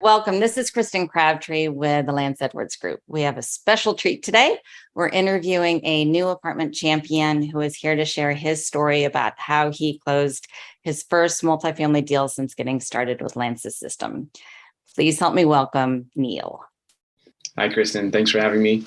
Welcome. This is Kristen Crabtree with the Lance Edwards Group. We have a special treat today. We're interviewing a new apartment champion who is here to share his story about how he closed his first multifamily deal since getting started with Lance's system. Please help me welcome Neal. Hi, Kristen. Thanks for having me.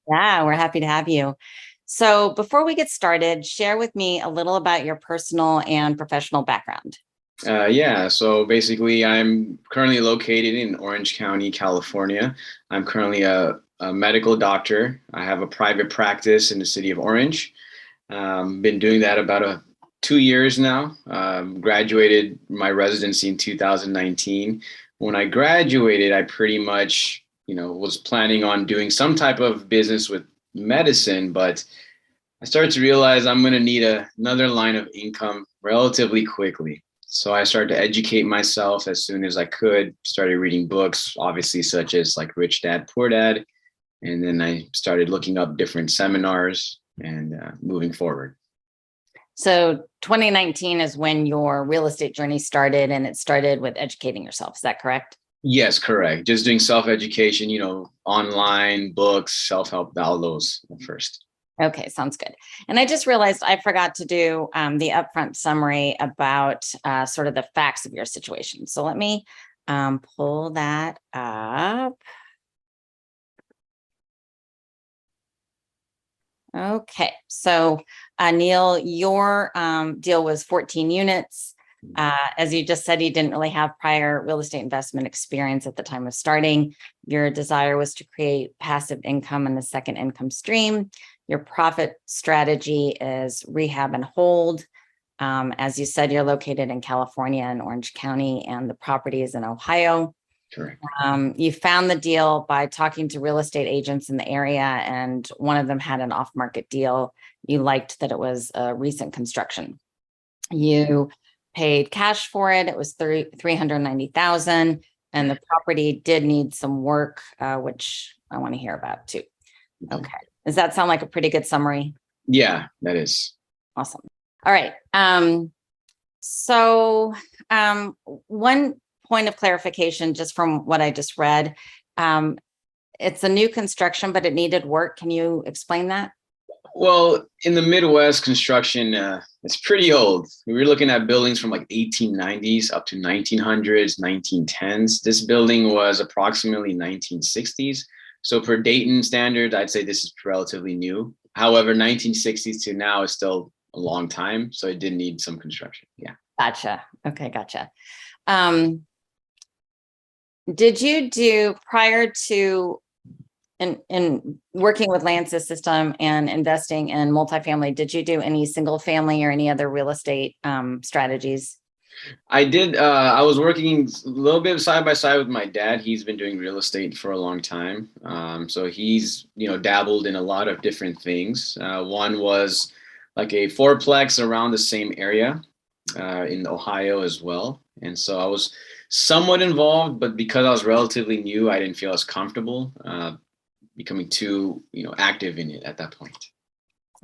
Yeah, we're happy to have you. So before we get started, share with me a little about your personal and professional background. So basically, I'm currently located in Orange County, California. I'm currently a medical doctor. I have a private practice in the city of Orange. Been doing that about 2 years now. Graduated my residency in 2019. When I graduated, I pretty much, was planning on doing some type of business with medicine, but I started to realize I'm going to need another line of income relatively quickly. So I started to educate myself as soon as I could, started reading books, obviously, such as like Rich Dad, Poor Dad. And then I started looking up different seminars and moving forward. So 2019 is when your real estate journey started, and it started with educating yourself. Is that correct? Yes, correct. Just doing self-education, online books, self-help, all those first. Okay, sounds good. And I just realized I forgot to do the upfront summary about sort of the facts of your situation. So let me pull that up. Okay, so Neal, your deal was 14 units. As you just said, you didn't really have prior real estate investment experience at the time of starting. Your desire was to create passive income and a second income stream. Your profit strategy is rehab and hold. As you said, you're located in California in Orange County, and the property is in Ohio. Correct. You found the deal by talking to real estate agents in the area, and one of them had an off-market deal. You liked that it was a recent construction. You paid cash for it. It was $390,000, and the property did need some work, which I want to hear about too. Okay. Does that sound like a pretty good summary? Yeah, that is. Awesome. All right. One point of clarification, just from what I just read, it's a new construction, but it needed work. Can you explain that? Well, in the Midwest, construction, it's pretty old. We were looking at buildings from like 1890s up to 1900s, 1910s. This building was approximately 1960s. So per Dayton standards, I'd say this is relatively new. However, 1960s to now is still a long time. So it did need some construction. Yeah. Gotcha. Okay, gotcha. Did you do, prior to in working with Lance's system and investing in multifamily, did you do any single family or any other real estate strategies? I did. I was working a little bit side by side with my dad. He's been doing real estate for a long time. So he's, dabbled in a lot of different things. One was like a fourplex around the same area in Ohio as well. And so I was somewhat involved, but because I was relatively new, I didn't feel as comfortable becoming too, active in it at that point.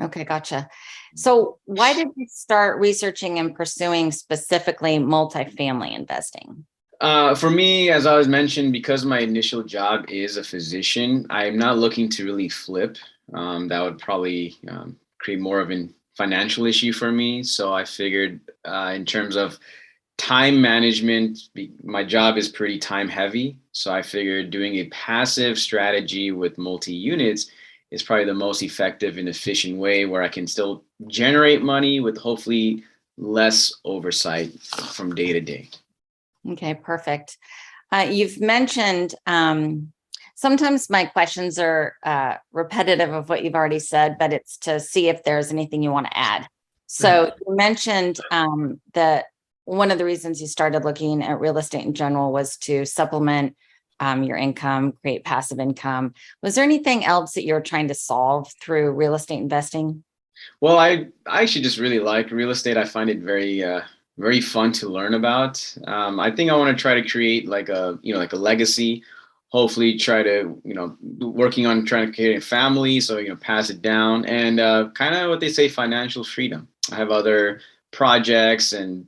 Okay, gotcha. So why did you start researching and pursuing specifically multifamily investing? For me, as I was mentioned, because my initial job is a physician, I'm not looking to really flip. That would probably create more of a financial issue for me. So I figured in terms of time management, my job is pretty time heavy. So I figured doing a passive strategy with multi-units is probably the most effective and efficient way where I can still generate money with hopefully less oversight from day to day. Okay, perfect. You've mentioned, sometimes my questions are repetitive of what you've already said, but it's to see if there's anything you want to add. So you mentioned that one of the reasons you started looking at real estate in general was to supplement your income, create passive income. Was there anything else that you're trying to solve through real estate investing? Well, I actually just really like real estate. I find it very fun to learn about. I think I want to try to create like a legacy. Hopefully, try to working on trying to create a family, so pass it down, and kind of what they say, financial freedom. I have other projects and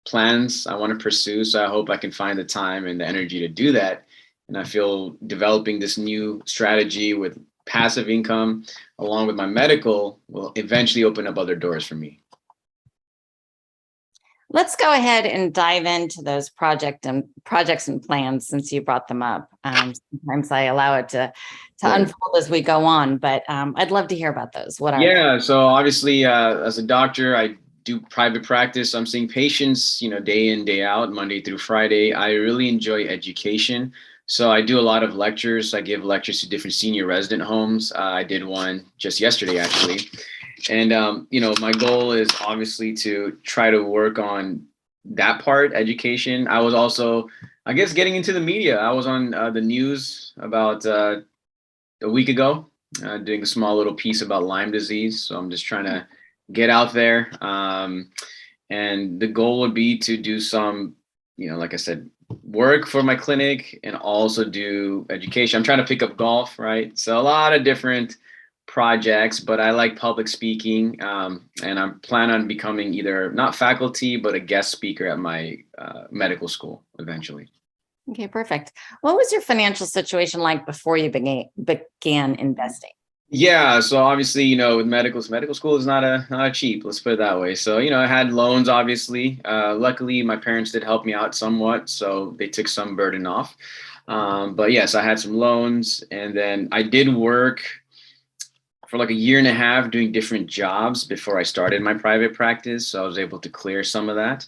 plans I want to pursue. So I hope I can find the time and the energy to do that. And I feel developing this new strategy with passive income along with my medical will eventually open up other doors for me. Let's go ahead and dive into those projects and plans since you brought them up. Sometimes I allow it to Sure. unfold as we go on, but I'd love to hear about those. What are they? Yeah, so obviously, as a doctor, I do private practice. I'm seeing patients, day in, day out, Monday through Friday. I really enjoy education. So I do a lot of lectures. I give lectures to different senior resident homes. I did one just yesterday, actually. And, my goal is obviously to try to work on that part, education. I was also, I guess, getting into the media. I was on the news about a week ago, doing a small little piece about Lyme disease. So I'm just trying to get out there. And the goal would be to do some, like I said, work for my clinic and also do education. I'm trying to pick up golf, right? So a lot of different projects, but I like public speaking. And I plan on becoming either not faculty, but a guest speaker at my medical school eventually. Okay, perfect. What was your financial situation like before you began investing? Yeah, so obviously, with medical school is not a cheap, let's put it that way. So, I had loans, obviously. Luckily, my parents did help me out somewhat, so they took some burden off. But yes, I had some loans, and then I did work for like a year and a half doing different jobs before I started my private practice. So I was able to clear some of that.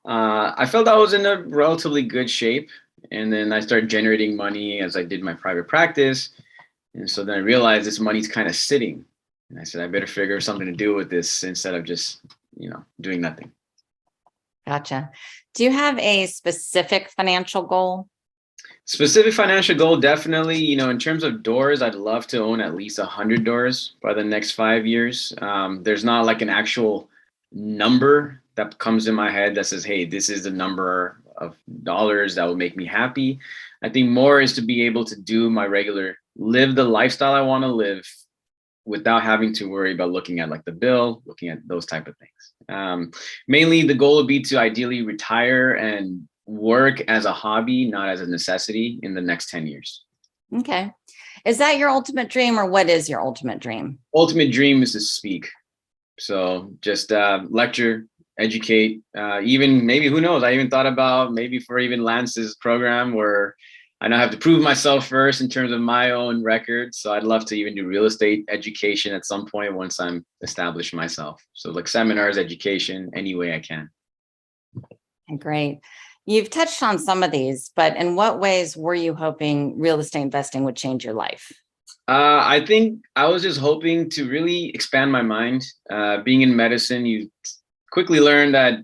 I felt I was in a relatively good shape, and then I started generating money as I did my private practice. And so then I realized this money's kind of sitting. And I said, I better figure something to do with this instead of just, doing nothing. Gotcha. Do you have a specific financial goal? Specific financial goal, definitely, in terms of doors, I'd love to own at least 100 doors by the next 5 years. There's not like an actual number that comes in my head that says, hey, this is the number of dollars that will make me happy. I think more is to be able to do my live the lifestyle I want to live without having to worry about looking at like the bill, looking at those type of things. Mainly the goal would be to ideally retire and work as a hobby, not as a necessity in the next 10 years. Okay. Is that your ultimate dream, or what is your ultimate dream? Ultimate dream is to speak. So just lecture, educate, even maybe, who knows, I even thought about maybe for even Lance's program where I now have to prove myself first in terms of my own record. So I'd love to even do real estate education at some point once I'm established myself. So like seminars, education, any way I can. Great. You've touched on some of these, but in what ways were you hoping real estate investing would change your life? I think I was just hoping to really expand my mind. Being in medicine, you quickly learn that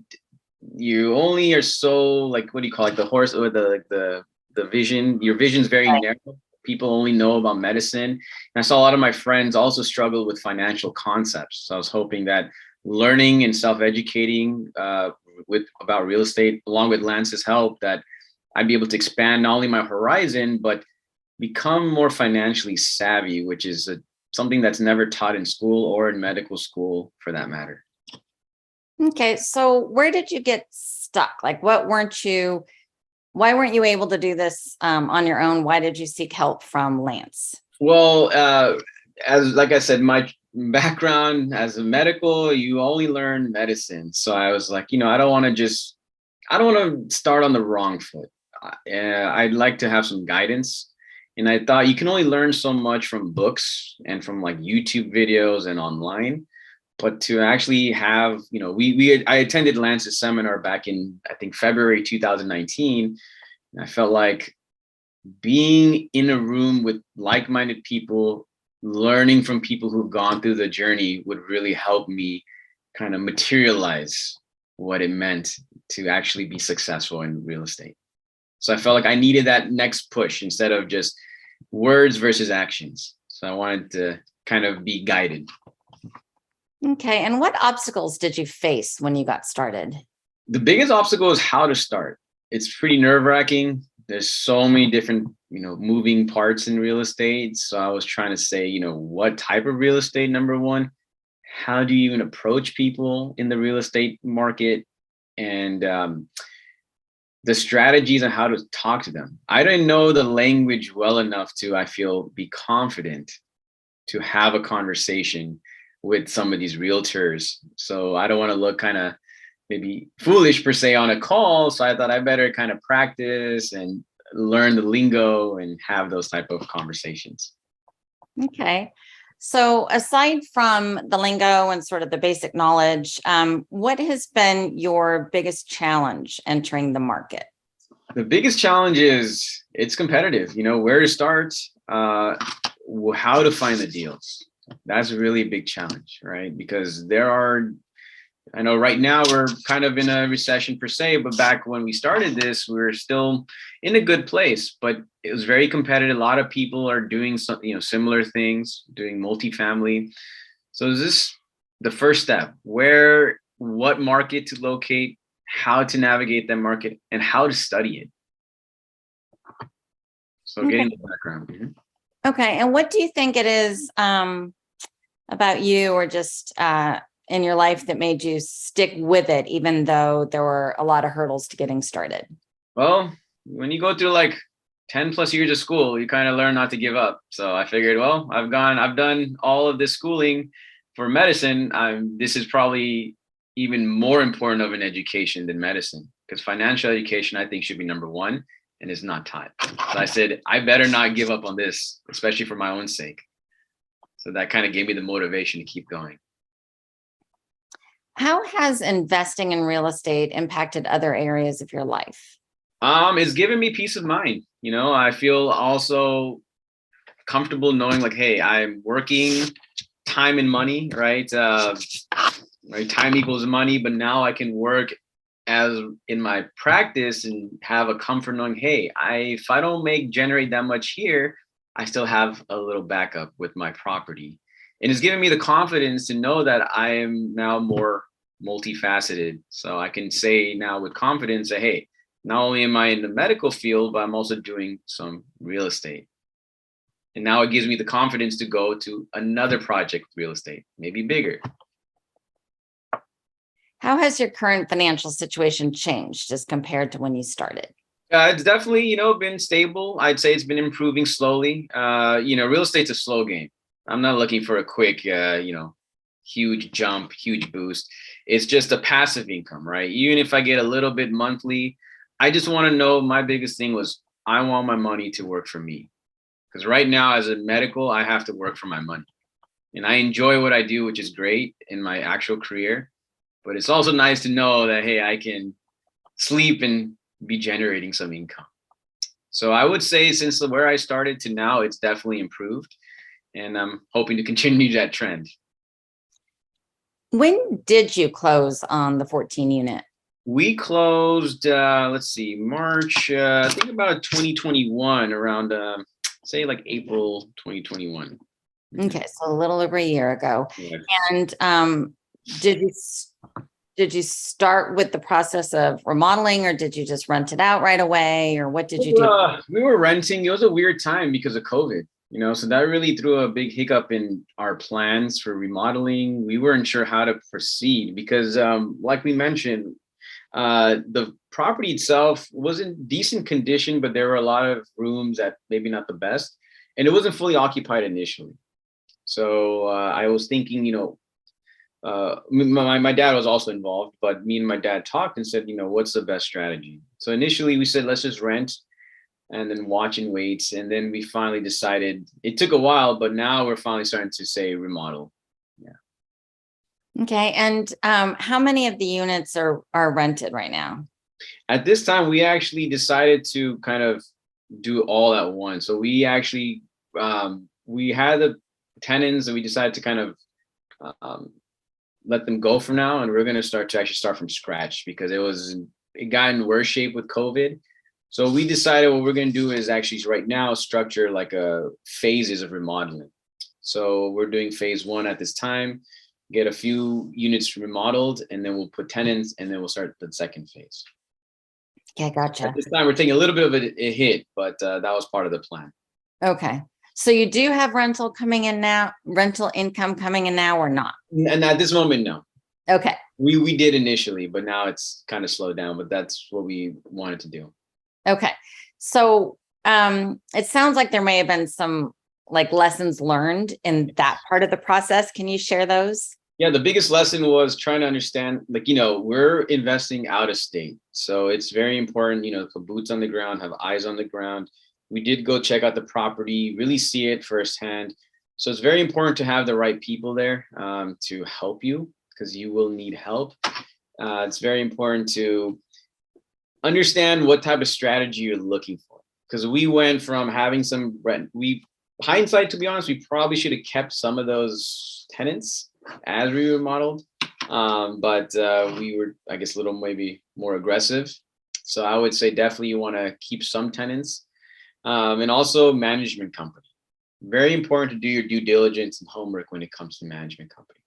you only are so, like, what do you call it, the horse or the vision. Your vision's very narrow. People only know about medicine. And I saw a lot of my friends also struggle with financial concepts. So I was hoping that learning and self-educating about real estate, along with Lance's help, that I'd be able to expand not only my horizon, but become more financially savvy, which is something that's never taught in school or in medical school for that matter. Okay. So where did you get stuck? Like, why weren't you able to do this on your own? Why did you seek help from Lance? Well, as like I said, my background as a medical, you only learn medicine. So I was like, I don't want to start on the wrong foot. I'd like to have some guidance. And I thought you can only learn so much from books and from like YouTube videos and online, but to actually have, I attended Lance's seminar back in, I think, February 2019. And I felt like being in a room with like-minded people, learning from people who've gone through the journey would really help me kind of materialize what it meant to actually be successful in real estate. So I felt like I needed that next push instead of just words versus actions. So I wanted to kind of be guided. Okay. And what obstacles did you face when you got started? The biggest obstacle is how to start. It's pretty nerve-wracking. There's so many different, moving parts in real estate. So I was trying to say, what type of real estate, number one? How do you even approach people in the real estate market? and the strategies on how to talk to them. I didn't know the language well enough to, I feel, be confident to have a conversation with some of these realtors. So I don't want to look kind of maybe foolish per se on a call. So I thought I better kind of practice and learn the lingo and have those type of conversations. Okay. So aside from the lingo and sort of the basic knowledge, what has been your biggest challenge entering the market? The biggest challenge is it's competitive, where to start, how to find the deals. That's really a big challenge, right? Because I know right now we're kind of in a recession per se, but back when we started this, we were still in a good place, but it was very competitive. A lot of people are doing some, similar things, doing multifamily. So is this the first step? What market to locate, how to navigate that market, and how to study it. So getting the background. Mm-hmm. Okay. And what do you think it is about you or just in your life that made you stick with it, even though there were a lot of hurdles to getting started? Well, when you go through like 10 plus years of school, you kind of learn not to give up. So I figured, well, I've done all of this schooling for medicine. This is probably even more important of an education than medicine, because financial education, I think, should be number one, and is not taught. So I said, I better not give up on this, especially for my own sake. So that kind of gave me the motivation to keep going. How has investing in real estate impacted other areas of your life? It's given me peace of mind. I feel also comfortable knowing like, hey, I'm working time and money, right? Right, time equals money, but now I can work as in my practice and have a comfort knowing, hey, if I don't generate that much here, I still have a little backup with my property. And it's given me the confidence to know that I am now more multifaceted. So I can say now with confidence that, hey, not only am I in the medical field, but I'm also doing some real estate. And now it gives me the confidence to go to another project with real estate, maybe bigger. How has your current financial situation changed as compared to when you started? It's definitely, been stable. I'd say it's been improving slowly. Real estate's a slow game. I'm not looking for a quick, huge jump, huge boost. It's just a passive income, right? Even if I get a little bit monthly, I just want to know, my biggest thing was I want my money to work for me. Because right now as a medical, I have to work for my money. And I enjoy what I do, which is great in my actual career. But it's also nice to know that, hey, I can sleep and be generating some income. So I would say since where I started to now, it's definitely improved. And I'm hoping to continue that trend. When did you close on the 14 unit? We closed, March, I think about 2021, around, say like April 2021. Okay, so a little over a year ago. Yeah. And did you start with the process of remodeling, or did you just rent it out right away, or what did you do? We were renting. It was a weird time because of COVID, so that really threw a big hiccup in our plans for remodeling. We weren't sure how to proceed because, like we mentioned, the property itself was in decent condition, but there were a lot of rooms that maybe not the best, and it wasn't fully occupied initially. So I was thinking, my dad was also involved, but me and my dad talked and said, what's the best strategy? So initially we said, let's just rent and then watch and wait. And then we finally decided, it took a while, but now we're finally starting to say remodel. Yeah. Okay. And how many of the units are rented right now? At this time, we actually decided to kind of do all at once. So we actually, we had the tenants and we decided to kind of let them go for now. And we're going to start from scratch because it got in worse shape with COVID. So we decided what we're going to do is actually right now structure like a phases of remodeling. So we're doing phase one at this time, get a few units remodeled, and then we'll put tenants, and then we'll start the second phase. Okay, gotcha. At this time, we're taking a little bit of a hit, but that was part of the plan. Okay. So you do have rental income coming in now or not? And at this moment, no. Okay. We did initially, but now it's kind of slowed down, but that's what we wanted to do. Okay. So it sounds like there may have been some like lessons learned in that part of the process. Can you share those? Yeah, the biggest lesson was trying to understand, like, we're investing out of state. So it's very important, to boots on the ground, have eyes on the ground. We did go check out the property, really see it firsthand. So it's very important to have the right people there to help you because you will need help. It's very important to understand what type of strategy you're looking for. Because we went from having some rent, hindsight, to be honest, we probably should have kept some of those tenants as we remodeled. But we were, I guess, a little maybe more aggressive. So I would say definitely you want to keep some tenants and also management company. Very important to do your due diligence and homework when it comes to management company.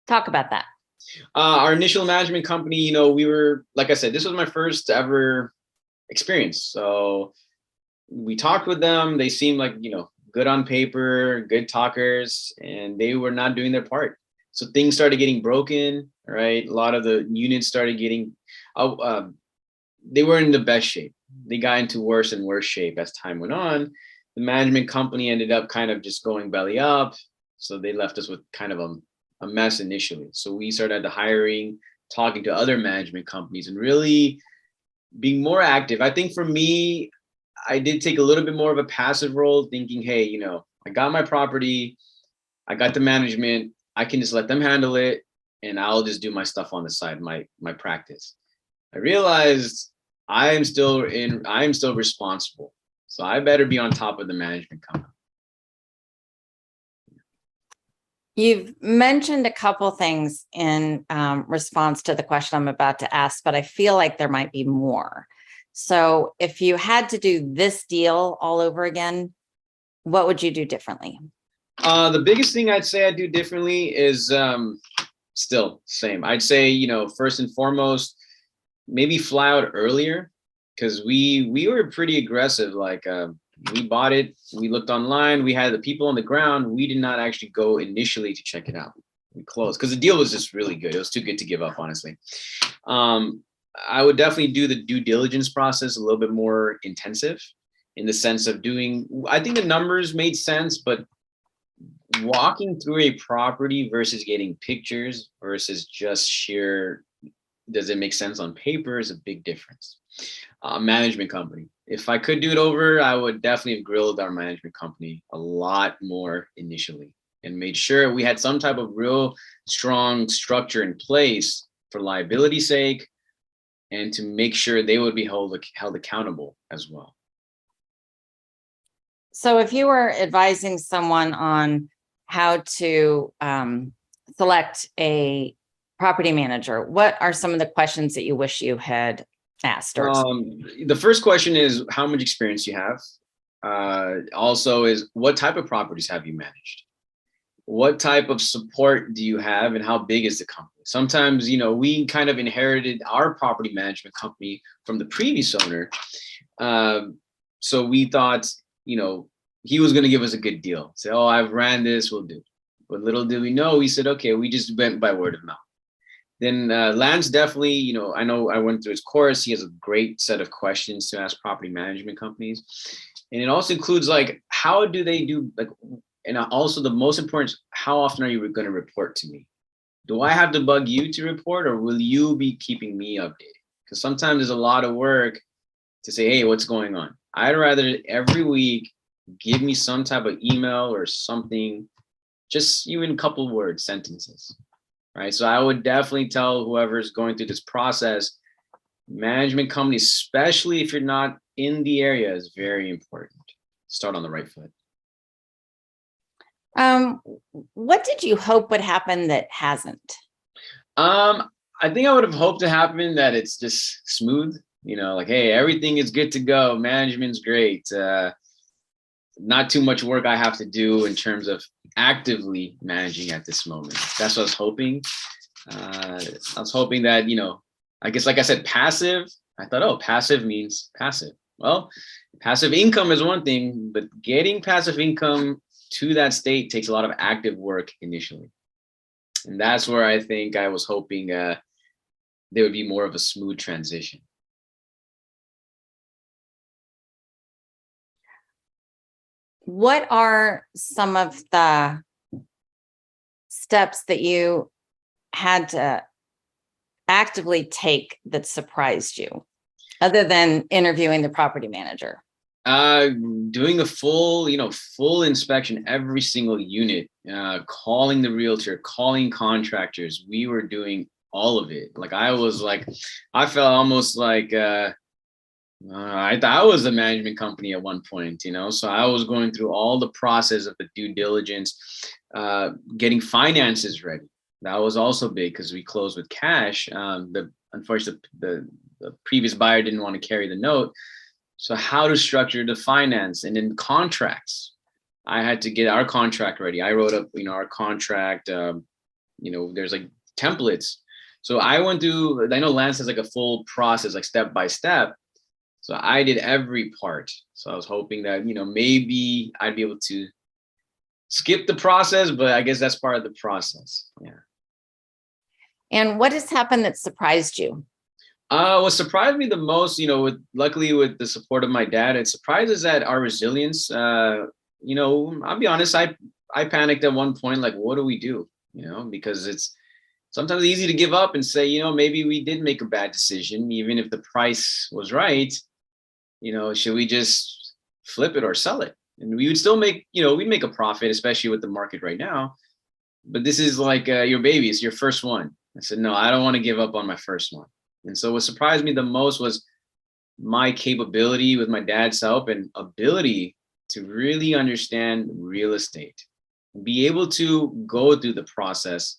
Talk about that. Our initial management company, we were, like I said, this was my first ever experience. So we talked with them. They seemed like, good on paper, good talkers, and they were not doing their part. So things started getting broken, right? A lot of the units started getting, they were in the best shape. They got into worse and worse shape as time went on. The management company ended up kind of just going belly up. So they left us with kind of a mess initially. So we started the hiring, talking to other management companies and really being more active. I think for me, I did take a little bit more of a passive role, thinking, hey, I got my property, I got the management, I can just let them handle it, and I'll just do my stuff on the side, my practice. I realized I am still responsible. So I better be on top of the management company. You've mentioned a couple things in response to the question I'm about to ask, but I feel like there might be more. So if you had to do this deal all over again, what would you do differently? The biggest thing I'd say I'd do differently is still same. I'd say, first and foremost, maybe fly out earlier because we were pretty aggressive. Like we bought it, we looked online, we had the people on the ground. We did not actually go initially to check it out. We closed because the deal was just really good. It was too good to give up, honestly. I would definitely do the due diligence process a little bit more intensive in the sense of I think the numbers made sense, but walking through a property versus getting pictures versus just sheer, does it make sense on paper is a big difference. Management company. If I could do it over, I would definitely have grilled our management company a lot more initially and made sure we had some type of real strong structure in place for liability sake and to make sure they would be held accountable as well. So if you were advising someone on how to select a property manager, what are some of the questions that you wish you had asked? The first question is how much experience you have. Also is what type of properties have you managed? What type of support do you have and how big is the company? Sometimes, we kind of inherited our property management company from the previous owner. So we thought, he was going to give us a good deal. Say, oh, I've ran this, we'll do. But little did we know, we said, okay, we just went by word of mouth. Then Lance definitely, I know I went through his course. He has a great set of questions to ask property management companies. And it also includes like, how do they do, like, and also the most important, how often are you going to report to me? Do I have to bug you to report or will you be keeping me updated? Because sometimes there's a lot of work to say, hey, what's going on? I'd rather every week give me some type of email or something, just even a couple words, sentences, right? So I would definitely tell whoever's going through this process, management company, especially if you're not in the area, is very important. Start on the right foot. What did you hope would happen that hasn't? I think I would have hoped to happen that it's just smooth, like, hey, everything is good to go. Management's great. Not too much work I have to do in terms of actively managing at this moment. That's what I was hoping. I was hoping that, I guess, like I said, passive. I thought, oh, passive means passive. Well, passive income is one thing, but getting passive income to that state takes a lot of active work initially. And that's where I think I was hoping there would be more of a smooth transition. What are some of the steps that you had to actively take that surprised you, other than interviewing the property manager? Doing a full inspection, every single unit, calling the realtor, calling contractors. We were doing all of it. Like I felt almost like I thought I was the management company at one point, so I was going through all the process of the due diligence, getting finances ready. That was also big because we closed with cash. Unfortunately, the previous buyer didn't want to carry the note. So how to structure the finance, and then contracts. I had to get our contract ready. I wrote up, our contract. There's like templates. So I went through. I know Lance has like a full process, like step by step. So I did every part. So I was hoping that maybe I'd be able to skip the process, but I guess that's part of the process. Yeah. And what has happened that surprised you? What surprised me the most, luckily with the support of my dad, it surprises that our resilience. I'll be honest, I panicked at one point, like, what do we do? Because it's sometimes easy to give up and say, maybe we did make a bad decision, even if the price was right. Should we just flip it or sell it? And we would still make, we'd make a profit, especially with the market right now. But this is like your baby, it's your first one. I said, no, I don't want to give up on my first one. And so what surprised me the most was my capability with my dad's help and ability to really understand real estate, be able to go through the process.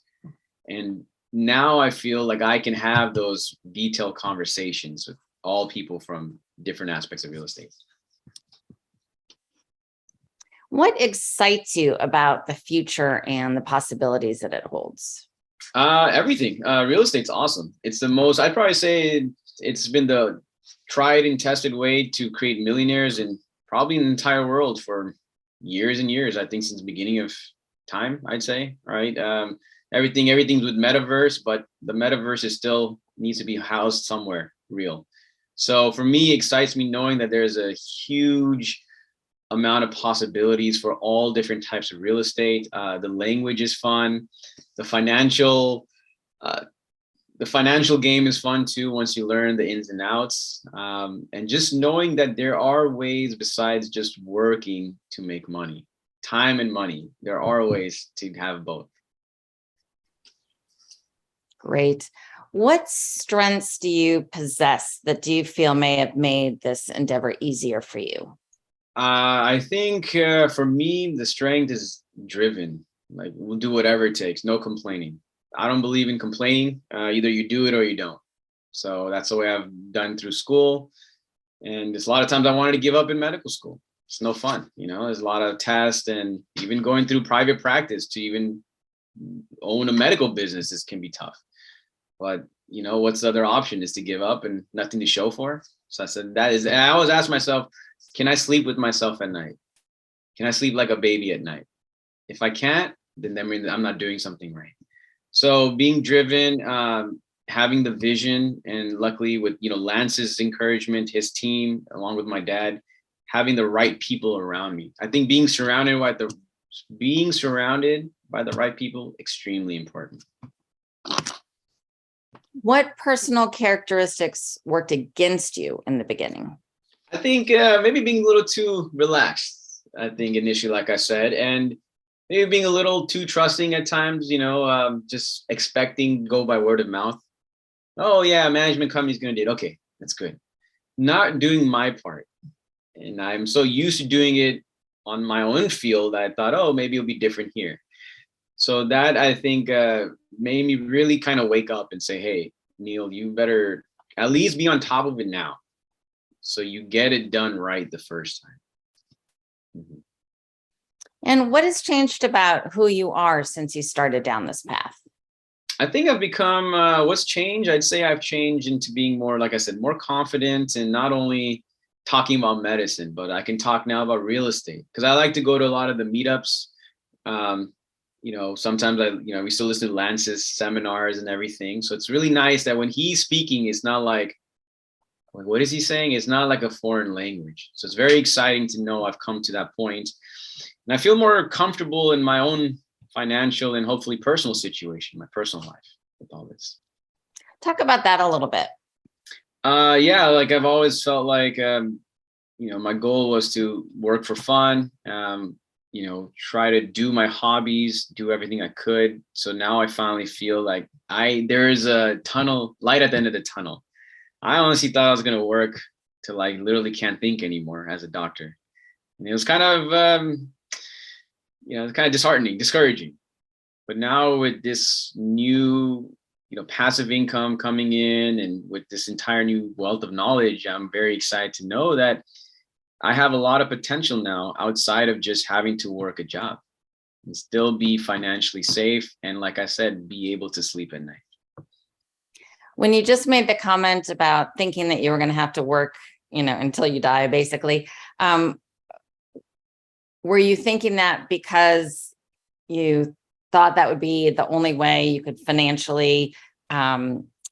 And now I feel like I can have those detailed conversations with all people from different aspects of real estate. What excites you about the future and the possibilities that it holds? Everything. Real estate's awesome. It's the most, I'd probably say it's been the tried and tested way to create millionaires in probably in the entire world for years and years. I think since the beginning of time, I'd say, right? Everything's with metaverse, but the metaverse is still needs to be housed somewhere real. So for me, it excites me knowing that there's a huge amount of possibilities for all different types of real estate. The language is fun. The financial game is fun too once you learn the ins and outs. And just knowing that there are ways besides just working to make money, time and money. There are ways to have both. Great. What strengths do you possess that do you feel may have made this endeavor easier for you? I think for me, the strength is driven. Like we'll do whatever it takes, no complaining. I don't believe in complaining. Either you do it or you don't. So that's the way I've done through school. And there's a lot of times I wanted to give up in medical school. It's no fun. There's a lot of tests, and even going through private practice to even own a medical business, this can be tough. But what's the other option is to give up and nothing to show for. So I said, and I always ask myself, can I sleep with myself at night? Can I sleep like a baby at night? If I can't, then that means I'm not doing something right. So being driven, having the vision, and luckily with Lance's encouragement, his team, along with my dad, having the right people around me. I think being surrounded by the right people, extremely important. What personal characteristics worked against you in the beginning? I think maybe being a little too relaxed. I think initially, like I said, and maybe being a little too trusting at times. Just expecting go by word of mouth. Oh yeah, management company's gonna do it. Okay, that's good. Not doing my part, and I'm so used to doing it on my own field. I thought, oh, maybe it'll be different here. So that I think made me really kind of wake up and say, hey, Neal, you better at least be on top of it now, so you get it done right the first time. Mm-hmm. And what has changed about who you are since you started down this path? I think I've become, what's changed? I'd say I've changed into being more, like I said, more confident, and not only talking about medicine, but I can talk now about real estate, because I like to go to a lot of the meetups. sometimes we still listen to Lance's seminars and everything. So it's really nice that when he's speaking, it's not like, what is he saying? It's not like a foreign language. So it's very exciting to know I've come to that point. And I feel more comfortable in my own financial and hopefully personal situation, my personal life with all this. Talk about that a little bit. Yeah, like I've always felt like, my goal was to work for fun, try to do my hobbies, do everything I could. So now I finally feel like there is a light at the end of the tunnel. I honestly thought I was going to work till I literally can't think anymore as a doctor. And it was kind of, it's kind of disheartening, discouraging. But now with this new, passive income coming in and with this entire new wealth of knowledge, I'm very excited to know that I have a lot of potential now outside of just having to work a job and still be financially safe. And like I said, be able to sleep at night. When you just made the comment about thinking that you were going to have to work, until you die, basically, were you thinking that because you thought that would be the only way you could financially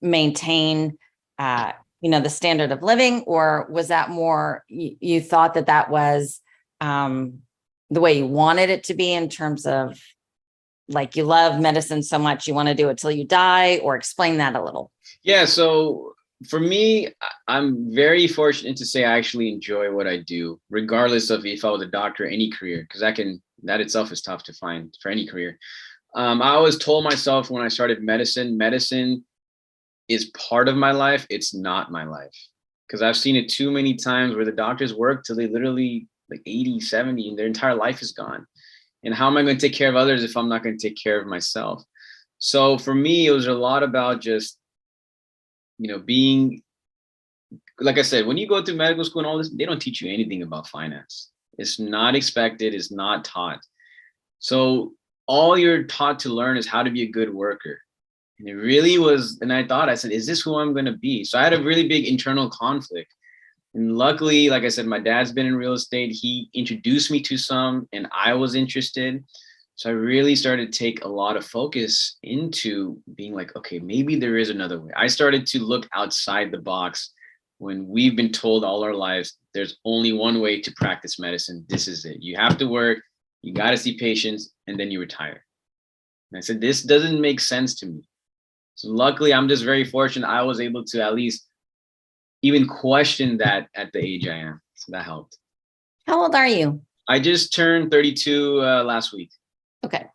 maintain, the standard of living, or was that more you thought that was the way you wanted it to be in terms of like you love medicine so much you want to do it till you die, or explain that a little? Yeah, so for me, I'm very fortunate to say I actually enjoy what I do, regardless of if I was a doctor or any career, because that itself is tough to find for any career. I always told myself when I started medicine is part of my life. It's not my life, because I've seen it too many times where the doctors work till they literally like 80, 70 and their entire life is gone. And how am I going to take care of others if I'm not going to take care of myself? So for me, it was a lot about just, being, like I said, when you go through medical school and all this, they don't teach you anything about finance. It's not expected. It's not taught. So all you're taught to learn is how to be a good worker. And it really was, and I said, is this who I'm going to be? So I had a really big internal conflict. And luckily, like I said, my dad's been in real estate. He introduced me to some, and I was interested. So I really started to take a lot of focus into being like, okay, maybe there is another way. I started to look outside the box when we've been told all our lives, there's only one way to practice medicine. This is it. You have to work, you got to see patients, and then you retire. And I said, this doesn't make sense to me. So luckily, I'm just very fortunate I was able to at least even question that at the age I am. So that helped. How old are you? I just turned 32 last week. Okay.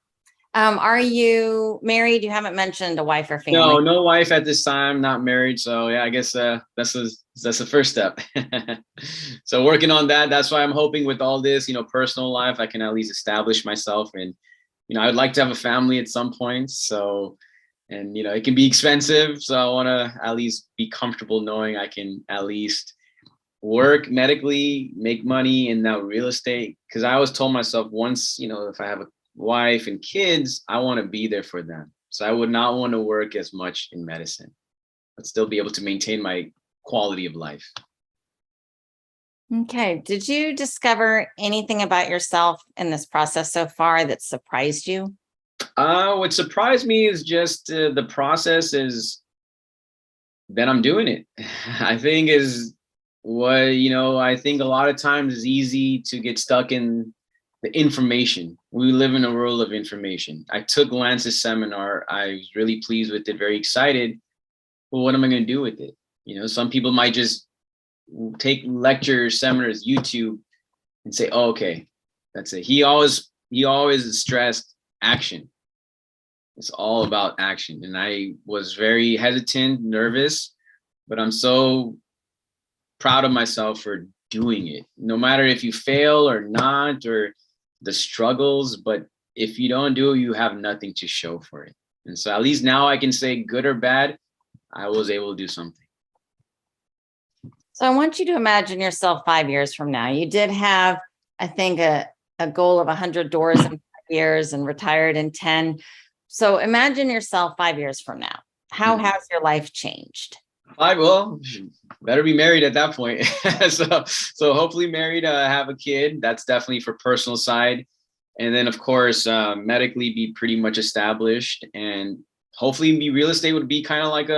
Are you married? You haven't mentioned a wife or family. No wife at this time, not married. So yeah, I guess that's the first step. So working on that. That's why I'm hoping with all this, personal life, I can at least establish myself. And, I'd like to have a family at some point. So, and, it can be expensive. So I want to at least be comfortable knowing I can at least work medically, make money, and now real estate. Because I always told myself once, if I have a wife and kids, I want to be there for them. So I would not want to work as much in medicine, but still be able to maintain my quality of life. Okay. Did you discover anything about yourself in this process so far that surprised you? What surprised me is just the process is that I'm doing it. I think is what, I think a lot of times is easy to get stuck in the information. We live in a world of information. I took Lance's seminar. I was really pleased with it, very excited. Well, what am I going to do with it? Some people might just take lectures, seminars, YouTube, and say, oh, okay, that's it. He always stressed action. It's all about action. And I was very hesitant, nervous, but I'm so proud of myself for doing it. No matter if you fail or not, or the struggles, but if you don't do it, you have nothing to show for it. And so at least now I can say, good or bad, I was able to do something. So I want you to imagine yourself 5 years from now. You did have, I think, a goal of 100 doors in 5 years and retired in 10. So imagine yourself 5 years from now. How has your life changed? Well, better be married at that point. So hopefully married, have a kid. That's definitely for personal side. And then, of course, medically be pretty much established, and hopefully be real estate would be kind of like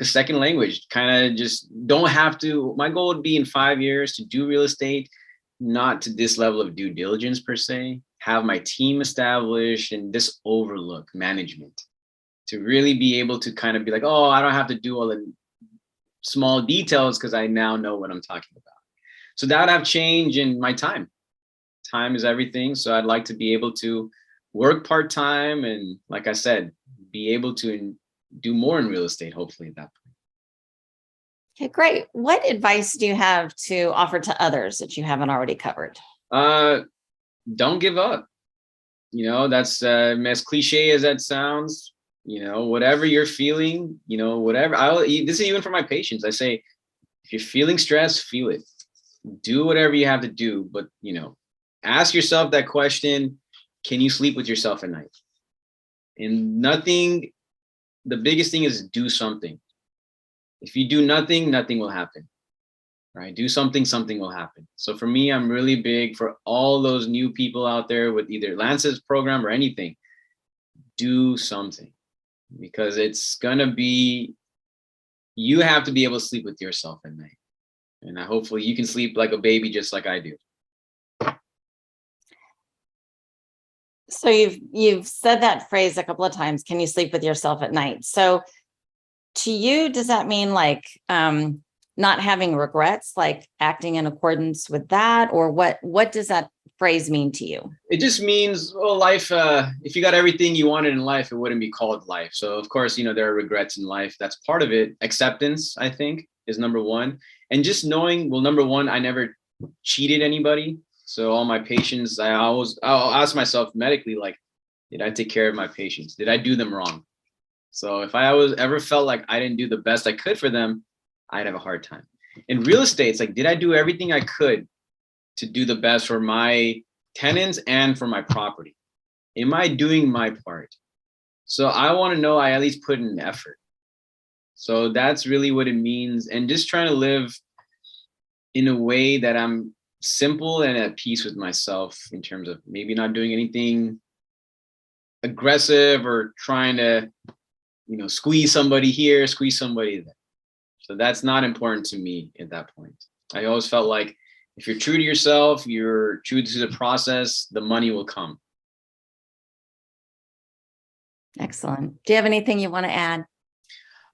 a second language. Kind of just don't have to. My goal would be in 5 years to do real estate, not to this level of due diligence per se. Have my team established and this overlook management to really be able to kind of be like, oh, I don't have to do all the small details because I now know what I'm talking about. So that would have changed in my time. Time is everything. So I'd like to be able to work part-time and, like I said, be able to do more in real estate, hopefully at that point. Okay, great. What advice do you have to offer to others that you haven't already covered? Don't give up. That's as cliche as that sounds. Whatever you're feeling, whatever. This is even for my patients. I say, if you're feeling stress, feel it. Do whatever you have to do, but ask yourself that question: can you sleep with yourself at night? And nothing. The biggest thing is do something. If you do nothing, nothing will happen. Right? Do something, something will happen. So for me, I'm really big for all those new people out there with either Lance's program or anything. Do something, because it's gonna be. You have to be able to sleep with yourself at night, and hopefully you can sleep like a baby, just like I do. So you've said that phrase a couple of times. Can you sleep with yourself at night? So to you, does that mean like not having regrets, like acting in accordance with that, or what does that phrase mean to you? It just means, well, life. If you got everything you wanted in life, it wouldn't be called life. So of course, there are regrets in life. That's part of it. Acceptance, I think, is number one, and just knowing. Well, number one, I never cheated anybody. So all my patients, I'll ask myself medically, like, did I take care of my patients? Did I do them wrong? So if I ever felt like I didn't do the best I could for them, I'd have a hard time. In real estate, it's like, did I do everything I could to do the best for my tenants and for my property? Am I doing my part? So I want to know I at least put in effort. So that's really what it means. And just trying to live in a way that I'm simple and at peace with myself, in terms of maybe not doing anything aggressive or trying to, squeeze somebody here, squeeze somebody there. So that's not important to me at that point. I always felt like if you're true to yourself, you're true to the process, the money will come. Excellent. Do you have anything you want to add?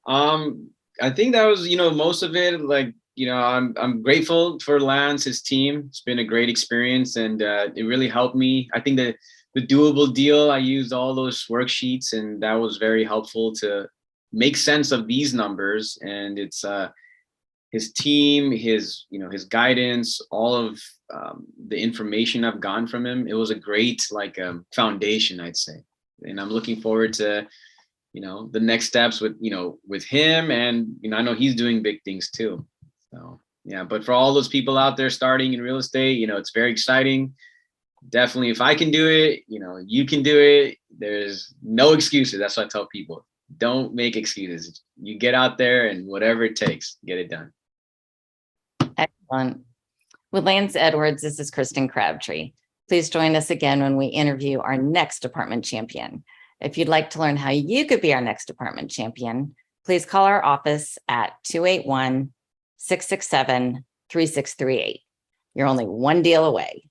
I think that was, most of it. Like, I'm grateful for Lance, his team. It's been a great experience, and it really helped me. I think that the doable deal, I used all those worksheets, and that was very helpful to make sense of these numbers. And it's his team, his guidance, all of the information I've gotten from him. It was a great foundation, I'd say. And I'm looking forward to the next steps with him, and I know he's doing big things too. So yeah, but for all those people out there starting in real estate, it's very exciting. Definitely, if I can do it, you can do it. There's no excuses. That's what I tell people. Don't make excuses. You get out there and whatever it takes, get it done. Excellent. With Lance Edwards, this is Kristen Crabtree. Please join us again when we interview our next department champion. If you'd like to learn how you could be our next department champion, please call our office at 281-667-3638. You're only one deal away.